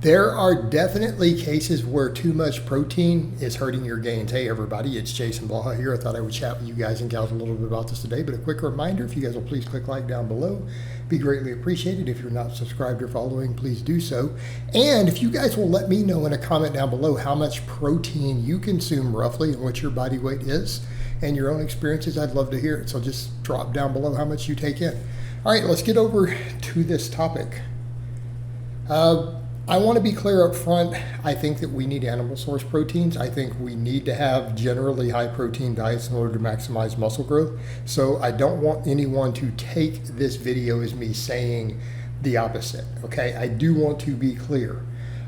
There are definitely cases where too much protein is hurting your gains. Hey everybody, it's Jason Blaha here. I thought I would chat with you guys and gals a little bit about this today, but a quick reminder, if you guys will please click like down below, be greatly appreciated. If you're not subscribed or following, please do so. And if you guys will let me know in a comment down below how much protein you consume roughly and what your body weight is and your own experiences, I'd love to hear it. So just drop down below how much you take in. All right, let's get over to this topic. I want to be clear up front. I think that we need animal source proteins. I think we need to have generally high protein diets in order to maximize muscle growth. So I don't want anyone to take this video as me saying the opposite, okay? I do want to be clear.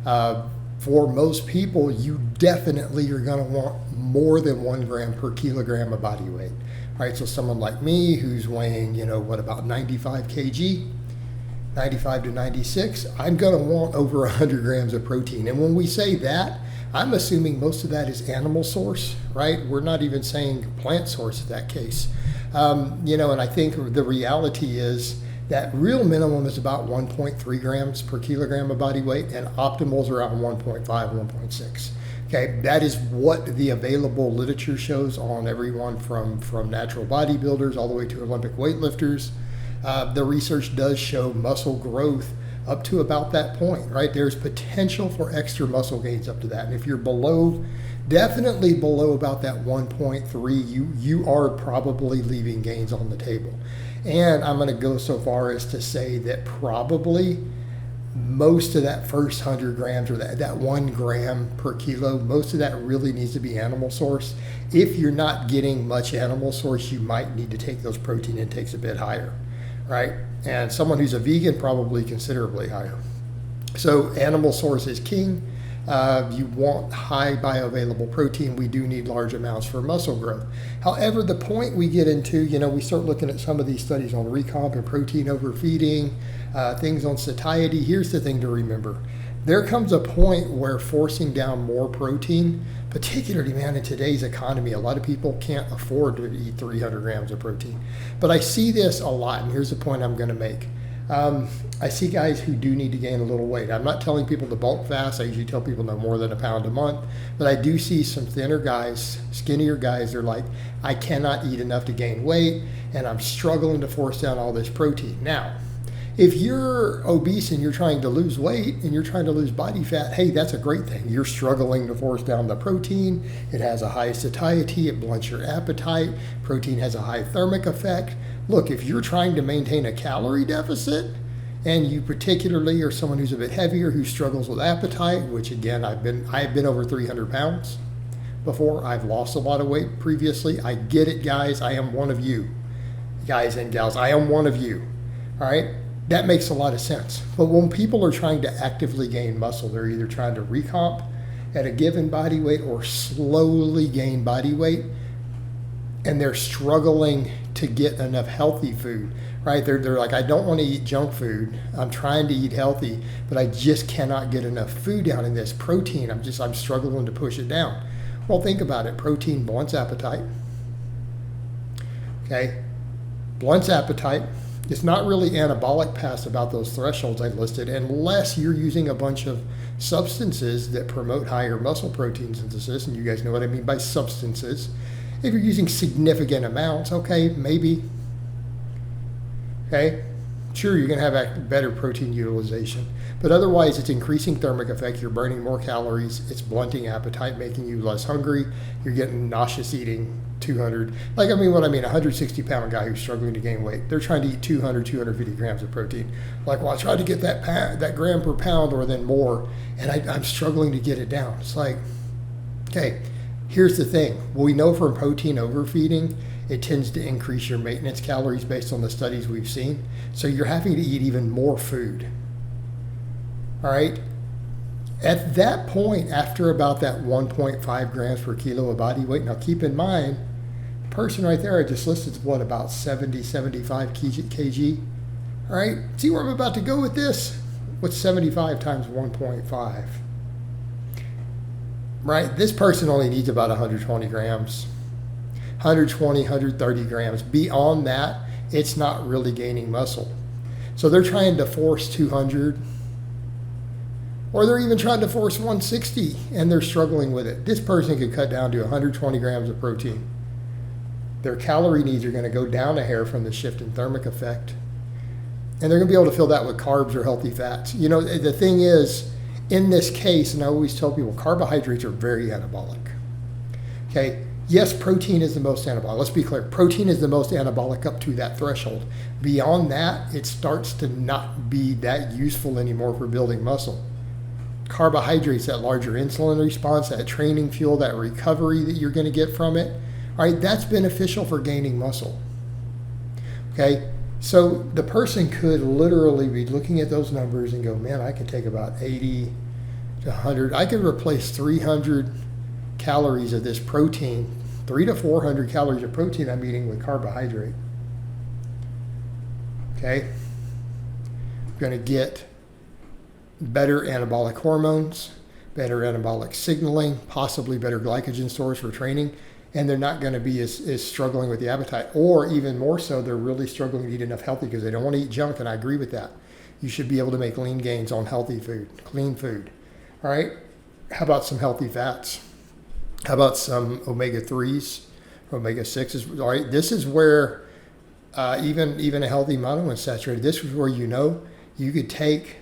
For most people, you definitely are going to want more than 1 gram per kilogram of body weight. All right, so someone like me who's weighing, about 95 kg, 95 to 96, I'm going to want over 100 grams of protein. And when we say that, I'm assuming most of that is animal source, right? We're not even saying plant source in that case. And I think the reality is that real minimum is about 1.3 grams per kilogram of body weight, and optimals are around 1.5, 1.6. Okay, that is what the available literature shows on everyone from natural bodybuilders all the way to Olympic weightlifters. The research does show muscle growth up to about that point, right? There's potential for extra muscle gains up to that. And if you're definitely below about that 1.3, you are probably leaving gains on the table. And I'm going to go so far as to say that probably most of that first 100 grams or that 1 gram per kilo, most of that really needs to be animal source. If you're not getting much animal source, you might need to take those protein intakes a bit higher. Right? And someone who's a vegan, probably considerably higher. So animal source is king. You want high bioavailable protein. We do need large amounts for muscle growth. However, the point we get into, we start looking at some of these studies on recomp and protein overfeeding, things on satiety. Here's the thing to remember. There comes a point where forcing down more protein, particularly, man, in today's economy, a lot of people can't afford to eat 300 grams of protein. But I see this a lot, and here's the point I'm going to make. I see guys who do need to gain a little weight. I'm not telling people to bulk fast. I usually tell people no more than a pound a month. But I do see some thinner guys, skinnier guys, they're like, I cannot eat enough to gain weight, and I'm struggling to force down all this protein. Now, if you're obese and you're trying to lose weight and you're trying to lose body fat, hey, that's a great thing. You're struggling to force down the protein. It has a high satiety. It blunts your appetite. Protein has a high thermic effect. Look, if you're trying to maintain a calorie deficit and you particularly are someone who's a bit heavier, who struggles with appetite, which again, I've been over 300 pounds before. I've lost a lot of weight previously. I get it, guys. I am one of you, guys and gals. I am one of you. All right. That makes a lot of sense. But when people are trying to actively gain muscle, they're either trying to recomp at a given body weight or slowly gain body weight, and they're struggling to get enough healthy food, right? They're like, I don't want to eat junk food. I'm trying to eat healthy, but I just cannot get enough food down in this protein. I'm struggling to push it down. Well, think about it. Protein blunts appetite. Okay? Blunts appetite. It's not really anabolic past about those thresholds I listed unless you're using a bunch of substances that promote higher muscle protein synthesis, and you guys know what I mean by substances. If you're using significant amounts, okay, maybe. Okay, sure, you're going to have better protein utilization. But otherwise, it's increasing thermic effect. You're burning more calories. It's blunting appetite, making you less hungry. You're getting nauseous eating. 200, what I mean, 160-pound guy who's struggling to gain weight. They're trying to eat 200, 250 grams of protein. Like, well, I tried to get that gram per pound or then more, and I'm struggling to get it down. It's like, okay, here's the thing. We know from protein overfeeding, it tends to increase your maintenance calories based on the studies we've seen. So you're having to eat even more food. All right? At that point, after about that 1.5 grams per kilo of body weight, now keep in mind, the person right there I just listed is about 70, 75 kg. All right, see where I'm about to go with this? What's 75 times 1.5? Right, this person only needs about 120 grams. 120, 130 grams. Beyond that, it's not really gaining muscle. So they're trying to force 200. Or they're even trying to force 160 and they're struggling with it. This person could cut down to 120 grams of protein. Their calorie needs are going to go down a hair from the shift in thermic effect. And they're going to be able to fill that with carbs or healthy fats. You know, the thing is, in this case, and I always tell people, carbohydrates are very anabolic. Okay, yes, protein is the most anabolic. Let's be clear, protein is the most anabolic up to that threshold. Beyond that, it starts to not be that useful anymore for building muscle. Carbohydrates, that larger insulin response, that training fuel, that recovery that you're going to get from it, all right, that's beneficial for gaining muscle. Okay, so the person could literally be looking at those numbers and go, man, I could take about 80 to 100. I could replace 300 calories of this protein, 300 to 400 calories of protein I'm eating with carbohydrate. Okay, I'm going to get better anabolic hormones, better anabolic signaling, possibly better glycogen stores for training, and they're not going to be as struggling with the appetite. Or even more so, they're really struggling to eat enough healthy because they don't want to eat junk, and I agree with that. You should be able to make lean gains on healthy food, clean food. All right, how about some healthy fats? How about some omega-3s, omega-6s? All right, this is where even a healthy monounsaturated, this is where you could take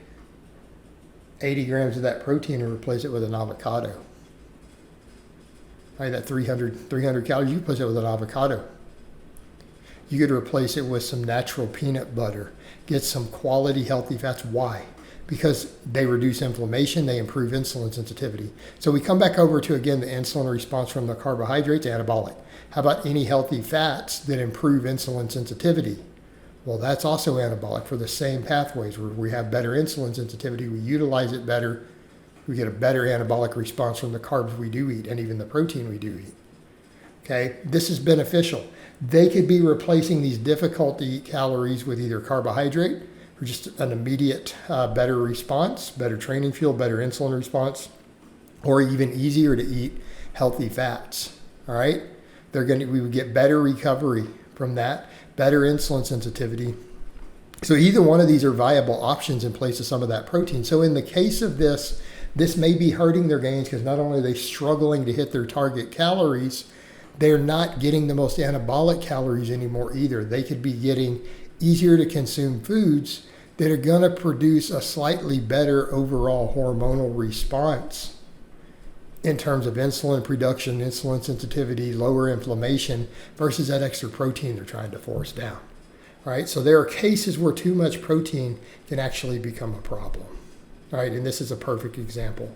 80 grams of that protein and replace it with an avocado. All right, that 300 calories, you replace it with an avocado. You could replace it with some natural peanut butter. Get some quality healthy fats. Why? Because they reduce inflammation, they improve insulin sensitivity. So we come back over to, again, the insulin response from the carbohydrates, anabolic. How about any healthy fats that improve insulin sensitivity? Well, that's also anabolic for the same pathways where we have better insulin sensitivity, we utilize it better, we get a better anabolic response from the carbs we do eat and even the protein we do eat. Okay, this is beneficial. They could be replacing these difficult to eat calories with either carbohydrate for just an immediate better response, better training fuel, better insulin response, or even easier to eat healthy fats. All right, we would get better recovery from that, better insulin sensitivity. So either one of these are viable options in place of some of that protein. So in the case of this may be hurting their gains because not only are they struggling to hit their target calories, they're not getting the most anabolic calories anymore either. They could be getting easier to consume foods that are going to produce a slightly better overall hormonal response in terms of insulin production, insulin sensitivity, lower inflammation versus that extra protein they're trying to force down. All right, so there are cases where too much protein can actually become a problem. All right, and this is a perfect example.